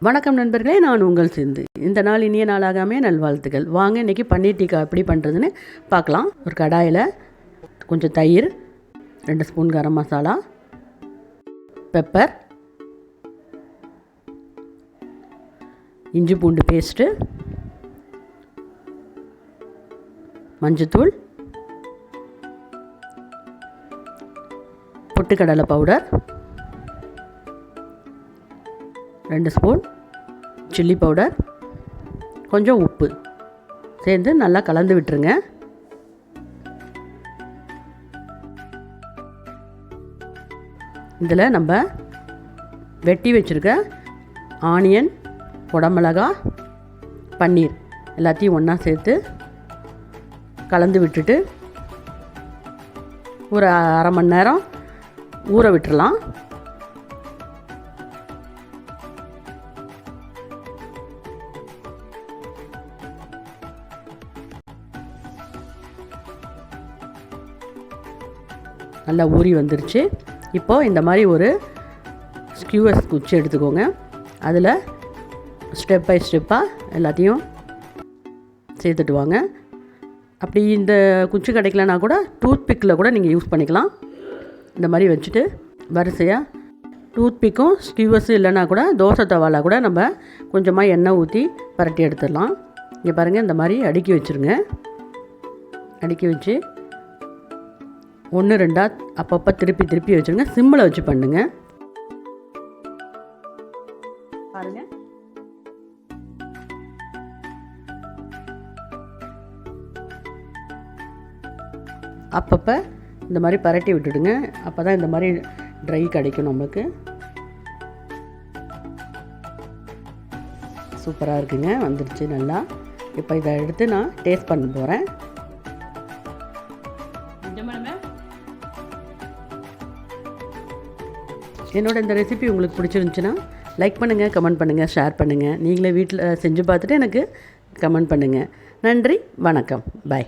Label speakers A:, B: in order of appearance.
A: வணக்கம் நண்பர்களே, நான் உங்கள் சிந்து. இந்த நாள் இனிய நாளாகாமே நல்வாழ்த்துக்கள். வாங்க இன்றைக்கி பன்னீர் டிக்கா எப்படி பண்ணுறதுன்னு பார்க்கலாம். ஒரு கடாயில் கொஞ்சம் தயிர், 2 ஸ்பூன் கரம் மசாலா, பெப்பர், இஞ்சி பூண்டு பேஸ்ட்டு, மஞ்சத்தூள், பொட்டுக்கடலை பவுடர், 2 ஸ்பூன் சில்லி பவுடர், கொஞ்சம் உப்பு சேர்ந்து நல்லா கலந்து விட்டுருங்க. இதில் நம்ம வெட்டி வச்சுருக்க ஆனியன், குடமிளகா, பன்னீர் எல்லாத்தையும் ஒன்றா சேர்த்து கலந்து விட்டுட்டு ஒரு அரை மணி நேரம் ஊற விட்டுறலாம். நல்லா ஊறி வந்துருச்சு. இப்போது இந்த மாதிரி ஒரு ஸ்கியூவர்ஸ் குச்சி எடுத்துக்கோங்க. அதில் ஸ்டெப் பை ஸ்டெப்பாக எல்லாத்தையும் சேர்த்துட்டு வாங்க. அப்படி இந்த குச்சி கிடைக்கலனா கூட டூத்பிக்கில் கூட நீங்கள் யூஸ் பண்ணிக்கலாம். இந்த மாதிரி வச்சுட்டு வரிசையாக டூத்பிக்கும் ஸ்கியூவர்ஸும் இல்லைனா கூட தோசை தவாவில் கூட நம்ம கொஞ்சமாக எண்ணெய் ஊற்றி பரட்டி எடுத்துடலாம். இங்கே பாருங்கள், இந்த மாதிரி அடுக்கி வச்சுருங்க. அடுக்கி வச்சு 1-2 அப்பப்போ திருப்பி வச்சுருங்க. சிம்மில் வச்சு பண்ணுங்க. பாருங்க, அப்பப்போ இந்த மாதிரி பரட்டி விட்டுடுங்க. அப்போ தான் இந்த மாதிரி ட்ரை கிடைக்கும் நம்மளுக்கு. சூப்பராக இருக்குங்க, வந்துருச்சு நல்லா. இப்போ இதை எடுத்து நான் டேஸ்ட் பண்ண போகிறேன். என்னோட இந்த ரெசிபி உங்களுக்கு பிடிச்சிருந்துச்சுன்னா லைக் பண்ணுங்கள், கமெண்ட் பண்ணுங்கள், ஷேர் பண்ணுங்கள். நீங்களே வீட்டில் செஞ்சு பார்த்துட்டு எனக்கு கமெண்ட் பண்ணுங்கள். நன்றி, வணக்கம், பாய்.